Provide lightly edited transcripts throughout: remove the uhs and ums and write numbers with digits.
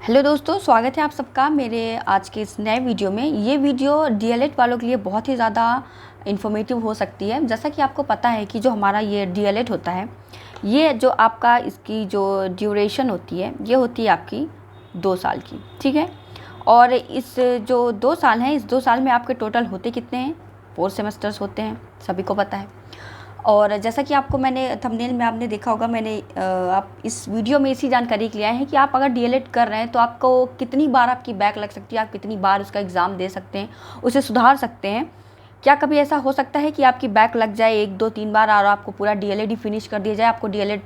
Hello दोस्तों, स्वागत है आप सबका मेरे आज के इस नए वीडियो में। ये वीडियो डीएलएड वालों के लिए बहुत ही ज़्यादा इन्फॉर्मेटिव हो सकती है। जैसा कि आपको पता है कि जो हमारा ये डीएलएड होता है, ये जो आपका इसकी जो ड्यूरेशन होती है, ये होती है आपकी 2 साल की, ठीक है। और इस जो 2 साल हैं, इस 2 साल में आपके टोटल होते कितने हैं? 4 सेमेस्टर्स होते हैं, सभी को पता है। और जैसा कि आपको मैंने थंबनेल में आपने देखा होगा, मैंने आप इस वीडियो में इसी जानकारी के लिए आए हैं कि आप अगर डीएलएड कर रहे हैं तो आपको कितनी बार आपकी बैक लग सकती है, आप कितनी बार उसका एग्ज़ाम दे सकते हैं, उसे सुधार सकते हैं। क्या कभी ऐसा हो सकता है कि आपकी बैक लग जाए 1, 2, 3 बार और आपको पूरा डीएलएड ही फिनिश कर दिया जाए, आपको डीएलएड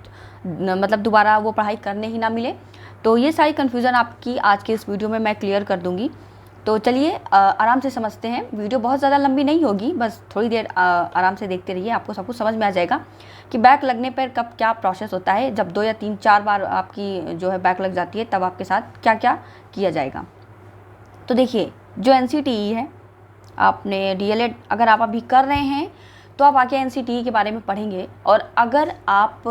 मतलब दोबारा वो पढ़ाई करने ही ना मिले? तो ये सारी कन्फ्यूज़न आपकी आज के इस वीडियो में मैं क्लियर कर दूँगी। तो चलिए आराम से समझते हैं। वीडियो बहुत ज़्यादा लंबी नहीं होगी, बस थोड़ी देर आराम से देखते रहिए, आपको सब कुछ समझ में आ जाएगा कि बैक लगने पर कब क्या प्रोसेस होता है। जब 2 या 3, 4 बार आपकी जो है बैक लग जाती है, तब आपके साथ क्या क्या किया जाएगा। तो देखिए, जो एनसीटीई है, आपने डीएलएड अगर आप अभी कर रहे हैं तो आप आगे एनसीटीई के बारे में पढ़ेंगे, और अगर आप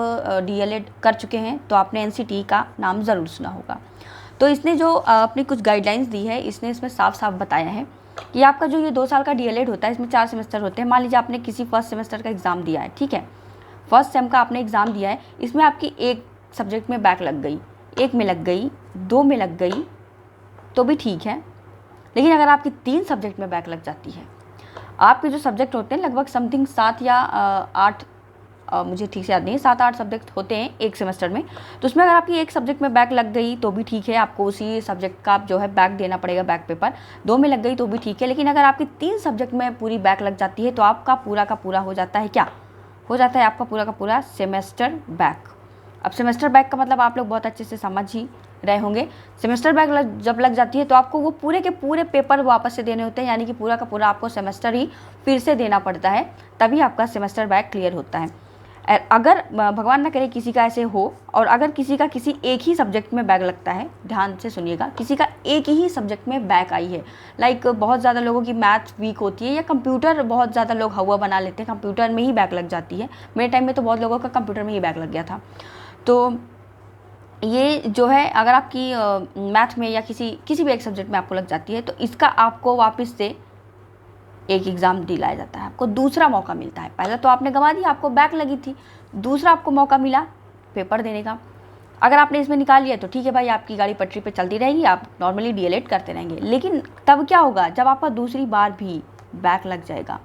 डीएलएड कर चुके हैं तो आपने एनसीटीई का नाम ज़रूर सुना होगा। तो इसने जो अपनी कुछ गाइडलाइंस दी है, इसने इसमें साफ साफ बताया है कि आपका जो ये 2 साल का डीएलएड होता है, इसमें 4 सेमेस्टर होते हैं। मान लीजिए आपने किसी फर्स्ट सेमेस्टर का एग्ज़ाम दिया है, ठीक है, फर्स्ट सेम का आपने एग्ज़ाम दिया है, इसमें आपकी एक सब्जेक्ट में बैक लग गई, 1 में लग गई, 2 में लग गई, तो भी ठीक है। लेकिन अगर आपकी 3 सब्जेक्ट में बैक लग जाती है, आपके जो सब्जेक्ट होते हैं लगभग समथिंग 7 या 8, मुझे ठीक से याद नहीं है, 7-8 सब्जेक्ट होते हैं एक सेमेस्टर में। तो उसमें अगर आपकी एक सब्जेक्ट में बैक लग गई तो भी ठीक है, आपको उसी सब्जेक्ट का जो है बैक देना पड़ेगा, बैक पेपर। 2 में लग गई तो भी ठीक है। लेकिन अगर आपकी 3 सब्जेक्ट में पूरी बैक लग जाती है तो आपका पूरा का पूरा हो जाता है, क्या हो जाता है? आपका पूरा का पूरा सेमेस्टर बैक। अब सेमेस्टर बैक का मतलब आप लोग बहुत अच्छे से समझ ही रहे होंगे। सेमेस्टर बैक जब लग जाती है तो आपको वो पूरे के पूरे पेपर वापस से देने होते हैं, यानी कि पूरा का पूरा आपको सेमेस्टर ही फिर से देना पड़ता है, तभी आपका सेमेस्टर बैक क्लियर होता है। अगर भगवान ना करे किसी का ऐसे हो, और अगर किसी का किसी एक ही सब्जेक्ट में बैक लगता है, ध्यान से सुनिएगा, किसी का एक ही सब्जेक्ट में बैक आई है, लाइक बहुत ज़्यादा लोगों की मैथ वीक होती है, या कंप्यूटर बहुत ज़्यादा लोग हवा बना लेते हैं, कंप्यूटर में ही बैक लग जाती है। मेरे टाइम में तो बहुत लोगों का कंप्यूटर में ही बैक लग गया था। तो ये जो है, अगर आपकी मैथ में या किसी भी एक सब्जेक्ट में आपको लग जाती है, तो इसका आपको वापस से एक एग्ज़ाम दिलाया जाता है, आपको दूसरा मौका मिलता है। पहला तो आपने गंवा दिया, आपको बैक लगी थी, दूसरा आपको मौका मिला पेपर देने का। अगर आपने इसमें निकाल लिया तो ठीक है भाई, आपकी गाड़ी पटरी पे चलती रहेगी, आप नॉर्मली डीएलएड करते रहेंगे। लेकिन तब क्या होगा, जब आपका दूसरी बार भी बैक लग जाएगा,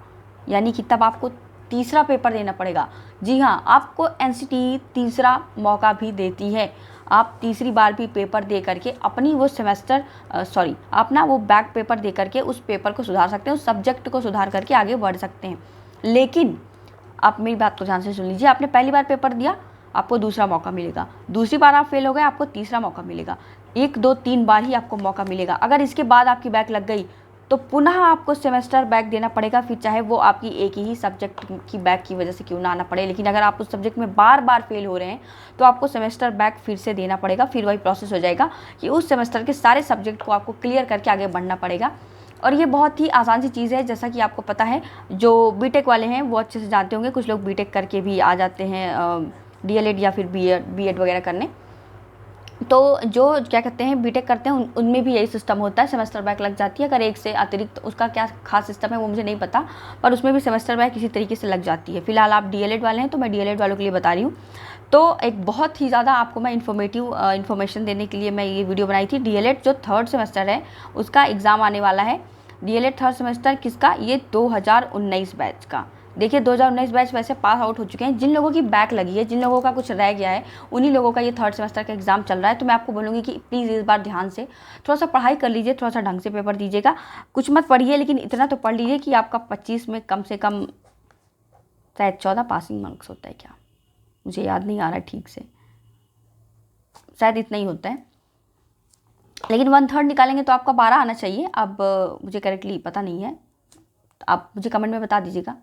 यानी कि तब आपको तीसरा पेपर देना पड़ेगा। जी हाँ, आपको एनसीटीई तीसरा मौका भी देती है। आप तीसरी बार भी पेपर दे करके अपनी वो अपना वो बैक पेपर दे करके उस पेपर को सुधार सकते हैं, उस सब्जेक्ट को सुधार करके आगे बढ़ सकते हैं। लेकिन आप मेरी बात को ध्यान से सुन लीजिए, आपने पहली बार पेपर दिया, आपको दूसरा मौका मिलेगा। दूसरी बार आप फेल हो गए, आपको तीसरा मौका मिलेगा। 1, 2, 3 बार ही आपको मौका मिलेगा। अगर इसके बाद आपकी बैक लग गई तो पुनः आपको सेमेस्टर बैक देना पड़ेगा, फिर चाहे वो आपकी एक ही सब्जेक्ट की बैक की वजह से क्यों ना आना पड़े। लेकिन अगर आप उस सब्जेक्ट में बार बार फेल हो रहे हैं तो आपको सेमेस्टर बैक फिर से देना पड़ेगा। फिर वही प्रोसेस हो जाएगा कि उस सेमेस्टर के सारे सब्जेक्ट को आपको क्लियर करके आगे बढ़ना पड़ेगा। और ये बहुत ही आसान सी चीज़ है, जैसा कि आपको पता है, जो बीटेक वाले हैं वो अच्छे से जानते होंगे। कुछ लोग बीटेक करके भी आ जाते हैं डीएलएड या फिर बीएड वगैरह करने। तो जो क्या कहते हैं बीटेक करते हैं उनमें भी यही सिस्टम होता है, सेमेस्टर बैक लग जाती है। अगर एक से अतिरिक्त उसका क्या खास सिस्टम है वो मुझे नहीं पता, पर उसमें भी सेमेस्टर बैक किसी तरीके से लग जाती है। फिलहाल आप डीएलएड वाले हैं तो मैं डीएलएड वालों के लिए बता रही हूँ। तो एक बहुत ही ज़्यादा आपको मैं इन्फॉर्मेशन देने के लिए मैं ये वीडियो बनाई थी। डीएलएड जो 3rd सेमेस्टर है उसका एग्ज़ाम आने वाला है। डीएलएड 3rd सेमेस्टर किसका? ये 2019 बैच का। देखिए 2019 बैच वैसे पास आउट हो चुके हैं। जिन लोगों की बैक लगी है, जिन लोगों का कुछ रह गया है, उन्हीं लोगों का ये 3rd सेमेस्टर का एग्ज़ाम चल रहा है। तो मैं आपको बोलूँगी कि प्लीज़ इस बार ध्यान से थोड़ा सा पढ़ाई कर लीजिए, थोड़ा सा ढंग से पेपर दीजिएगा। कुछ मत पढ़िए, लेकिन इतना तो पढ़ लीजिए कि आपका 25 में कम से कम शायद 14 पासिंग मार्क्स होता है क्या, मुझे याद नहीं आ रहा है ठीक से, शायद इतना ही होता है। लेकिन 1/3 निकालेंगे तो आपका 12 आना चाहिए। अब मुझे करेक्टली पता नहीं है, आप मुझे कमेंट में बता दीजिएगा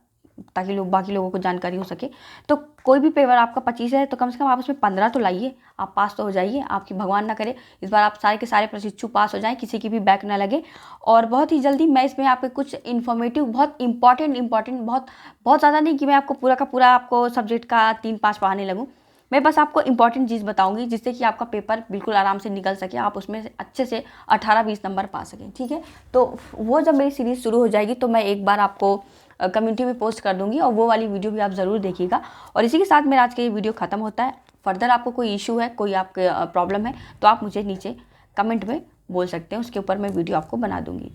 ताकि बाकी लोगों को जानकारी हो सके। तो कोई भी पेपर आपका 25 है तो कम से कम आप उसमें 15 तो लाइए, आप पास तो हो जाइए। आपकी भगवान ना करे इस बार आप सारे के सारे प्रशिक्षु पास हो जाएं, किसी की भी बैक ना लगे। और बहुत ही जल्दी मैं इसमें आपको कुछ इन्फॉर्मेटिव, बहुत इंपॉर्टेंट बहुत ज़्यादा नहीं कि मैं आपको पूरा का पूरा आपको सब्जेक्ट का 3-5 पढ़ाने लगूँ। मैं बस आपको इंपॉर्टेंट चीज़ बताऊंगी जिससे कि आपका पेपर बिल्कुल आराम से निकल सके, आप उसमें से अच्छे से 18-20 नंबर पा सकें, ठीक है। तो वो जब मेरी सीरीज़ शुरू हो जाएगी तो मैं एक बार आपको कम्युनिटी में पोस्ट कर दूंगी और वो वाली वीडियो भी आप ज़रूर देखिएगा। और इसी के साथ मेरा आज का ये वीडियो ख़त्म होता है। फर्दर आपको कोई इशू है, कोई आपके प्रॉब्लम है तो आप मुझे नीचे कमेंट में बोल सकते हैं, उसके ऊपर मैं वीडियो आपको बना दूंगी।